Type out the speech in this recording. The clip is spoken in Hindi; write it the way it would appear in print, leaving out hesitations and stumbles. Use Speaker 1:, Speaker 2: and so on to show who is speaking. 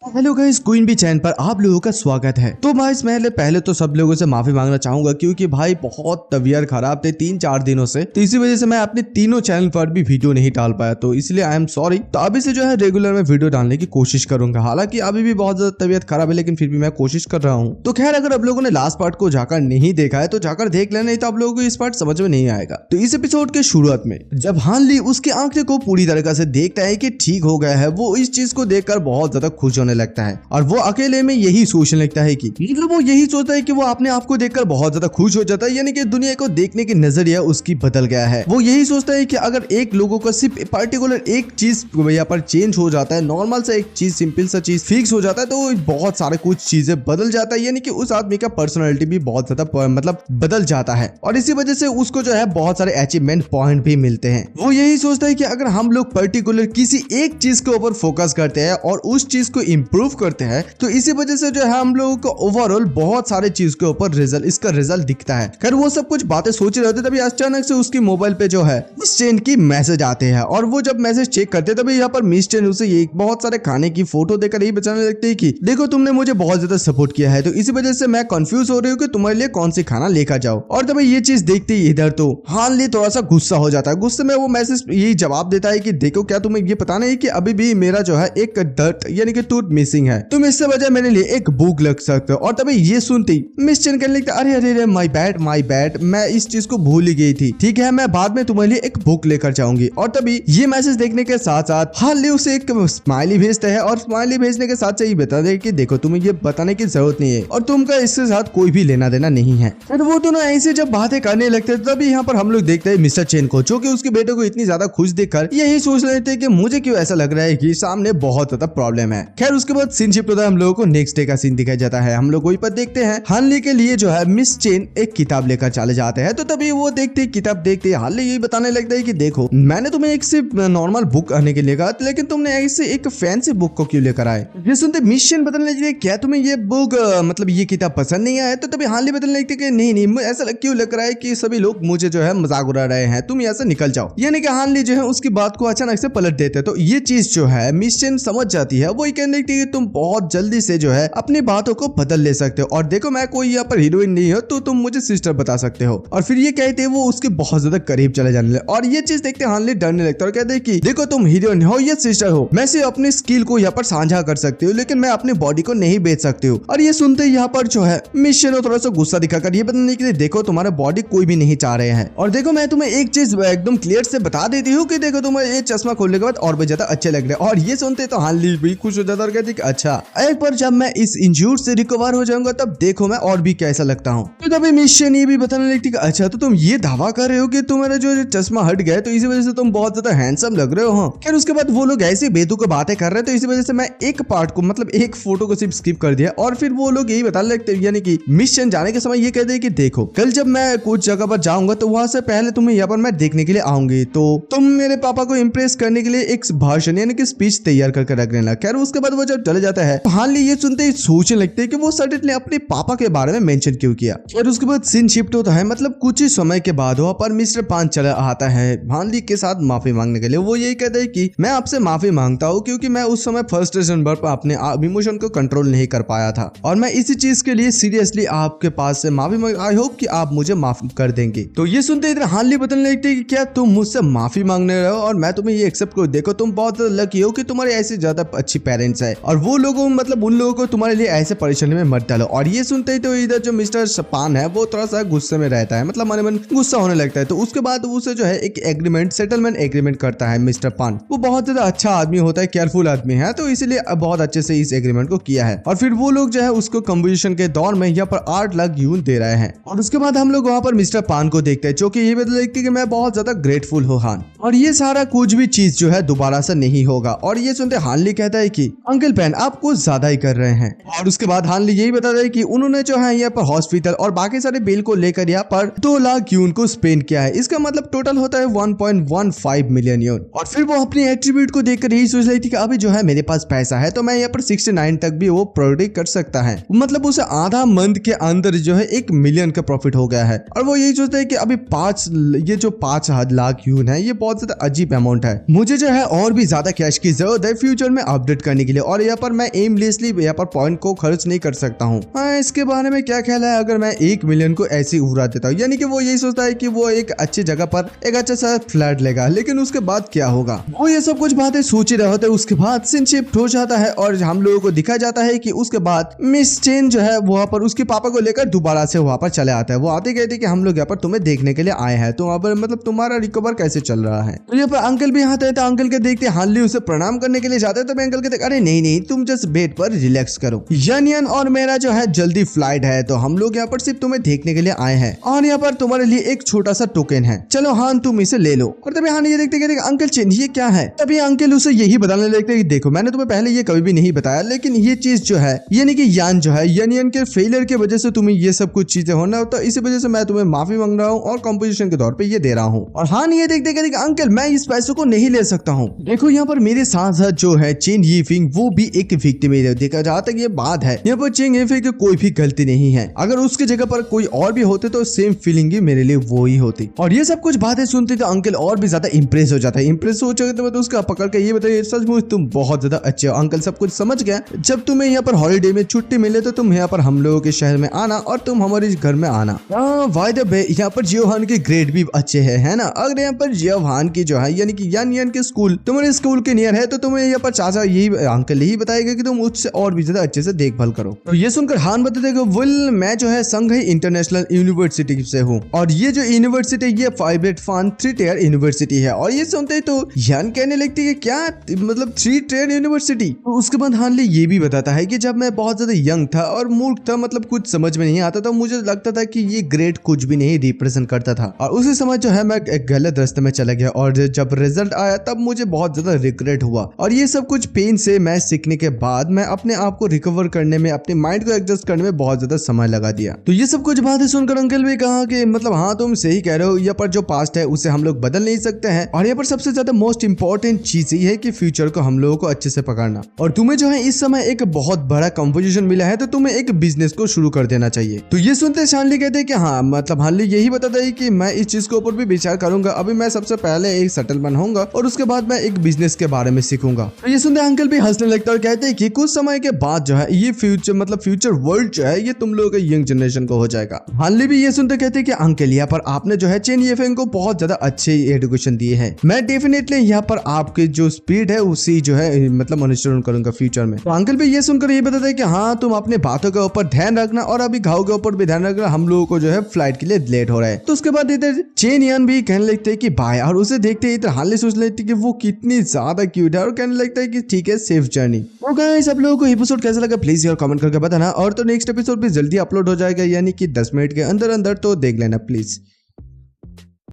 Speaker 1: Hello guys, queen bee channel पर आप लोगों का स्वागत है। तो भाई पहले तो सब लोगों से माफी मांगना चाहूंगा क्योंकि भाई बहुत तबीयत खराब थे 3-4 दिनों से, तो इसी वजह से मैं अपने तीनों चैनल पर भी वीडियो नहीं डाल पाया, तो इसलिए आई एम सॉरी। तो अभी से जो है रेगुलर में वीडियो डालने की कोशिश करूंगा। हालांकि अभी भी बहुत ज्यादा तबीयत खराब है, लेकिन फिर भी मैं कोशिश कर रहा हूँ। तो खैर, अगर आप लोगों ने लास्ट पार्ट को जाकर नहीं देखा है तो जाकर देख लेना, नहीं तो आप लोगों को इस पार्ट समझ में नहीं आएगा। तो इस एपिसोड के शुरुआत में जब हान ली उसकी आंखें को पूरी तरीके से देखता है कि ठीक हो गया है, वो इस चीज को देखकर बहुत ज्यादा खुश होने लगता है और वो अकेले में यही सोचने लगता है कि मतलब वो यही सोचता है कि वो अपने आप को देखकर बहुत ज्यादा खुश हो जाता है, यानी कि दुनिया को देखने की नजरिया उसकी बदल गया है। वो यही सोचता है कि अगर एक लोगों का सिर्फ पर्टिकुलर एक चीज यहाँ पर चेंज हो जाता है, नॉर्मल सा एक चीज, सिंपल सा चीज फिक्स हो जाता है, तो बहुत सारे कुछ चीजें बदल जाता है, यानी कि उस आदमी का पर्सनैलिटी भी बहुत ज्यादा मतलब बदल जाता है और इसी वजह से उसको जो है बहुत सारे अचीवमेंट पॉइंट भी मिलते हैं। वो यही सोचता है कि अगर हम लोग पर्टिकुलर किसी एक चीज के ऊपर फोकस करते हैं और उस चीज को इम्प्रूव करते हैं, तो इसी वजह से जो है हम लोगों को ओवरऑल बहुत सारे चीज के ऊपर इसका रिजल्ट दिखता है। खैर, वो सब कुछ बातें सोच रहे होते तभी अचानक से उसकी मोबाइल पे जो है मिस चेन की मैसेज आते हैं और वो जब मैसेज चेक करते तभी यहाँ पर मिस चेन उसे ये बहुत सारे खाने की फोटो देकर यही बताने लगते हैं कि देखो, तुमने मुझे बहुत ज्यादा सपोर्ट किया है, तो इसी वजह से मैं कंफ्यूज हो रही हूँ कि तुम्हारे लिए कौन सी खाना लेकर जाओ। और तभी ये चीज देखते ही इधर तो हान ली थोड़ा सा गुस्सा हो जाता है। गुस्से में वो मैसेज यही जवाब देता है कि देखो, क्या तुम्हें ये पता नहीं कि अभी भी मेरा जो है एक दर्द यानी कि टूथ मिसिंग है, तुम इससे वजह मेरे लिए एक बुक लग सकते हो। और तभी ये सुनते ही मिस चेन कहने लगता, अरे अरे माय बैड, मैं इस चीज को भूल ही गई थी। ठीक है, मैं बाद में तुम्हारे लिए एक बुक लेकर जाऊंगी। और तभी ये मैसेज देखने के साथ साथ हान ली उसे एक स्माइली भेजते हैं और स्माइली भेजने के साथ ही बता दे कि देखो, तुम्हें ये बताने की जरूरत नहीं है और तुमका इसके साथ कोई भी लेना देना नहीं है। फिर वो दोनों ऐसे जब बातें करने लगते हैं तभी यहाँ पर हम लोग देखते हैं मिस्टर चेन को, जो कि उसके बेटे को इतनी ज्यादा खुश देखकर यही सोच लेते हैं कि मुझे क्यों ऐसा लग रहा है कि सामने बहुत ज्यादा प्रॉब्लम है। खैर, उसके बाद सीन शिफ्ट होता है, हम लोगों को नेक्स्ट डे का सीन दिखाया जाता है। हम लोग वही पर देखते हैं हान ली के लिए जो है मिस चेन एक किताब लेकर चले जाते हैं। तो तभी वो देखते किताब देखते हान ली यही बताने लगता है कि देखो, मैंने तुम्हें एक सिर्फ नॉर्मल बुक आने के लिए कहा, लेकिन तुमने ऐसे एक फैंसी बुक को क्यों लेकर आए। ये सुनते मिस चेन बताने लगे, क्या तुम्हें ये बुक मतलब ये किताब पसंद नहीं आया। तो तभी हान ली बताने लगती कि नहीं, ऐसा क्यों लग रहा है कि सभी लोग मुझे जो है मजाक उड़ा रहे हैं, तुम यहाँ से निकल जाओ। यानी कि हान ली जो है उसकी बात को अचानक से पलट देते। तो ये चीज जो है मिस चेन समझ जाती है। वो ये कहने लगती है कि तुम बहुत जल्दी से जो है अपनी बातों को बदल ले सकते हो और देखो, मैं कोई यहाँ पर हीरोइन नहीं हो, तो तुम मुझे सिस्टर बता सकते हो। और फिर ये कहते हैं वो उसके बहुत ज्यादा करीब चले जाने लगे और ये चीज देखते हान ली डरने लगता है और कहते हैं कि देखो, तुम हीरोइन हो या सिस्टर हो, मैं सिर्फ अपनी स्किल को यहाँ पर साझा कर सकती हूँ, लेकिन मैं अपनी बॉडी को नहीं बेच सकती हूँ। और ये सुनते यहाँ पर जो है मिस चेन थोड़ा सा गुस्सा दिखाकर ये बताने के लिए देखो, तुम्हारा बॉडी कोई भी नहीं चाह रहे हैं और देखो, मैं तुम्हें एक चीज एकदम क्लियर से बता देती हूँ कि देखो, तुम्हें ये चश्मा खोलने के बाद और भी ज्यादा अच्छे लग रहे हैं। और ये सुनते तो हान ली भी खुश हो जाता और कहती अच्छा, एक बार जब मैं इस इंजूर से रिकवर हो जाऊंगा तब देखो मैं और भी कैसा लगता हूँ। तो तभी मिस चेन ये भी बताने लगती कि अच्छा, तो तुम ये दावा कर रहे हो कि तुम्हारा जो चश्मा हट गया, तो इसी वजह से तुम बहुत ज्यादा हैंडसम लग रहे हो। खैर, उसके बाद वो लोग ऐसे बेतुके बातें कर रहे हैं, तो इसी वजह से मैं एक पार्ट को मतलब एक फोटो को सिर्फ स्किप कर दिया और फिर वो लोग यही बताने लगते, यानी कि मिस चेन जाने के समय ये कहते हैं कि देखो, कल जब मैं कुछ जगह पर जाऊंगा तो वहां से पहले तुम्हें यहाँ पर मैं देखने के लिए आऊंगी, तो तुम मेरे पापा को इम्प्रेस करने के लिए एक भाषण यानी कि स्पीच तैयार करके रख लेना। खैर, उसके बाद वो जब चले जाता है तो हान ली ये सुनते ही सोचने लगते हैं कि वो सडनली अपने पापा के बारे में मेंशन क्यों किया। और उसके बाद सीन शिफ्ट होता है, मतलब कुछ ही समय के बाद वहाँ पर मिस्टर पान चला आता है हान ली के साथ माफी मांगने के लिए। वो यही कहता है कि मैं आपसे माफी मांगता हूँ क्योंकि मैं उस समय फर्स्ट नंबर पर अपने इमोशन को कंट्रोल नहीं कर पाया था और मैं इसी चीज के लिए सीरियसली आपके पास से माफी मांग, आई होप कि आप मुझे माफ कर देंगे। तो ये सुनते इधर हान ली बताने लगती है कि क्या तुम मुझसे माफी मांगने रहे हो और मैं तुम्हें ये एक्सेप्ट करो। देखो, तुम बहुत लकी हो कि तुम्हारे ऐसे ज्यादा अच्छी पेरेंट्स है और वो लोगों मतलब उन लोगों को तुम्हारे लिए ऐसे परेशानी में मत डालो। और ये सुनते ही तो इधर जो मिस्टर पान है वो थोड़ा सा गुस्से में रहता है, मतलब मन गुस्सा होने लगता है। तो उसके बाद उसे जो है एक एग्रीमेंट, सेटलमेंट एग्रीमेंट करता है मिस्टर पान। वो बहुत ज्यादा अच्छा आदमी होता है, केयरफुल आदमी है, तो इसलिए बहुत अच्छे से इस एग्रीमेंट को किया है। और फिर वो लोग जो है उसको कंपोजिशन के दौर में यहाँ पर 8 लाख यून दे रहे हैं। और उसके बाद हम लोग वहाँ पर मिस्टर पान को देखते हैं, जो कि ये बता देखते हैं कि मैं बहुत ज्यादा ग्रेटफुल हूँ हान, और ये सारा कुछ भी चीज जो है दोबारा से नहीं होगा। और ये सुनते हान ली कहता है कि अंकल पेन, आप कुछ ज्यादा ही कर रहे हैं। और उसके बाद हान ली यही बताता है कि उन्होंने जो है यहाँ पर हॉस्पिटल और बाकी सारे बिल को लेकर यहाँ पर 2 लाख यून को स्पेंड किया है। इसका मतलब टोटल होता है 1.15 मिलियन यून। और फिर वो अपनी एट्रीब्यूट को देखकर यही सोच रही थी कि अभी जो है मेरे पास पैसा है तो मैं यहाँ पर 69 तक भी वो प्रोडिक्ट कर सकता है, मतलब उसे आधा मंथ के अंदर जो है 1 मिलियन का प्रॉफिट हो गया है। और वो यही सोचता है कि अभी 5 लाख यून है, ये बहुत ज्यादा अजीब अमाउंट है, मुझे जो है और भी ज्यादा कैश की जरूरत है फ्यूचर में अपडेट करने के लिए। और यहाँ पर मैं एमलेसली यहाँ पर पॉइंट को खर्च नहीं कर सकता हूँ। हाँ, इसके बारे में क्या ख्याल है अगर मैं 1 मिलियन को ऐसे ही उड़ा देता हूँ? यानी कि वो यही सोचता है कि वो एक अच्छी जगह पर एक अच्छा सा फ्लैट लेगा, लेकिन उसके बाद क्या होगा? वो ये सब कुछ बातें सोच ही रहे होते। उसके बाद सीन शिफ्ट हो जाता है और हम लोगों को दिखाया जाता है कि उसके बाद मिस चेन जो है वहाँ पर उसके पापा को लेकर दोबारा से वहाँ पर चले आता है। वो आते कहते कि हम लोग यहाँ पर तुम्हें देखने के लिए आए हैं, तो वहाँ पर मतलब तुम्हारा रिकवर कैसे चल रहा है। तो यहाँ पर अंकल भी आते हैं, तो अंकल के देखते हानली उसे प्रणाम करने के लिए जाते हैं। तो मैं अंकल के अरे नहीं नहीं, तुम जस्ट बेड पर रिलैक्स करो, यानियन और मेरा जो है जल्दी फ्लाइट है, तो हम लोग यहाँ पर सिर्फ तुम्हें देखने के लिए आए हैं और यहाँ पर तुम्हारे लिए एक छोटा सा टोकन है, चलो हान तुम इसे ले लो। और तभी हान ये देखते कहते अंकल चेन ये क्या है? तभी अंकल उसे यही बताने लगते कि देखो मैंने तुम्हें पहले ये कभी भी नहीं बताया, लेकिन ये चीज जो है यानी कि यान जो है यानियन के फेलियर की वजह से तुम्हें ये सब कुछ चीजें होना, तो इसी वजह से मैं तुम्हें माफी मांग रहा हूँ और कॉम्पोजिशन के तौर पे ये दे रहा हूँ। और हान ये देखते कहते अंकल मैं इस पैसों को नहीं ले सकता हूँ, देखो यहाँ पर मेरे साथ साथ जो है चेन यीफिंग वो भी एक विक्टिम है। देखा जहाँ तक ये बात है यहाँ पर चेन यीफिंग की कोई भी गलती नहीं है, अगर उसकी जगह पर कोई और भी होते तो सेम फीलिंग ही मेरे लिए वो ही होती। और ये सब कुछ बातें सुनते तो अंकल और भी ज्यादा इंप्रेस हो जाता है। इंप्रेस हो जाता है तो उसका पकड़ के ये बताइए सचमुच तुम बहुत ज्यादा अच्छे हो, अंकल सब कुछ समझ गया। जब तुम्हें यहाँ पर हॉलीडे में छुट्टी मिले तो तुम यहाँ पर हम लोगों के शहर में आना और तुम हमारे घर में आना। बाय द वे यहाँ पर जियोहान के ग्रेड भी अच्छे है ना। अगर यहाँ पर जियोहान की जो है यानी कि यानियन के स्कूल तुम्हारे स्कूल के नियर है तो तुम्हें यहाँ पर चाचा यही अंकल यही बताएगा कि तुम उससे और भी ज्यादा अच्छे से देखभाल करो। तो ये सुनकर हान बताते विल मैं जो है संघई इंटरनेशनल यूनिवर्सिटी से हूँ और ये जो यूनिवर्सिटी ये 3 टियर यूनिवर्सिटी है। और ये सुनते ही तो यान कहने लगती है क्या मतलब 3 टियर यूनिवर्सिटी। तो उसके बाद हानली ये भी बताता है कि जब मैं बहुत ज्यादा यंग था और मूर्ख था, मतलब कुछ समझ में नहीं आता था, मुझे लगता था कि ये ग्रेड कुछ भी नहीं रिप्रेजेंट करता था और उसी समय जो है मैं एक गलत रास्ते में चला गया और जब रिजल्ट आया तब मुझे बहुत ज्यादा रिग्रेट हुआ। और ये सब कुछ पेन से मैं सीखने के बाद मैं अपने आप को रिकवर करने में, अपने माइंड को एडजस्ट करने में बहुत ज्यादा समय लगा दिया। तो ये सब कुछ बातें सुनकर अंकल भी कहा कि मतलब हाँ तुम सही कह रहे हो, यहाँ पर जो पास्ट है उसे हम लोग बदल नहीं सकते हैं और यहाँ पर सबसे ज्यादा मोस्ट इंपॉर्टेंट चीज ये है कि फ्यूचर को हम लोगों को अच्छे से पकड़ना। और तुम्हें जो है इस समय एक बहुत बड़ा कंपोजिशन मिला है तो तुम्हें एक बिजनेस को शुरू कर देना चाहिए। तो ये सुनते शानली कहते हैं कि हाँ मतलब हानली यही बताता है कि मैं इस चीज के ऊपर भी विचार करूंगा। अभी मैं सबसे पहले एक सेटलमेंट होऊंगा और उसके बाद मैं एक बिजनेस के बारे में सीखूंगा। तो ये सुनते अंकल भी हंसने लगता है और कहते हैं कि कुछ समय के बाद जो है ये फ्यूचर वर्ल्ड जो है ये तुम लोगों के यंग जनरेशन को हो जाएगा। हानली भी ये सुनते कहते हैं कि अंकल यहाँ पर आपने जो है चेन यीफिंग को बहुत ज्यादा अच्छे एजुकेशन दिए है, मैं डेफिनेटली यहाँ पर आपके जो स्पीड है उसी जो है मतलब अनुसरण करूंगा फ्यूचर में। तो अंकल भी ये सुनकर ये बताते हैं कि हाँ तुम अपने बातों के ऊपर ध्यान रखना और अभी घाव के ऊपर भी ध्यान रखना, हम लोगों को जो है फ्लाइट के लिए लेट हो रहा है। तो उसके बाद इधर चेन यान भी कहने लगते है कि बाय, और उसे देखते ही इधर हानली सोच लेती है कि वो कितनी ज्यादा क्यूट है और कहने लगता है कि ठीक है सेफ जर्नी। तो गाइस आप लोगों को एपिसोड कैसा लगा प्लीज यार कमेंट करके बताना और तो नेक्स्ट एपिसोड भी जल्दी अपलोड हो जाएगा यानी कि 10 मिनट के अंदर अंदर, तो देख लेना प्लीज।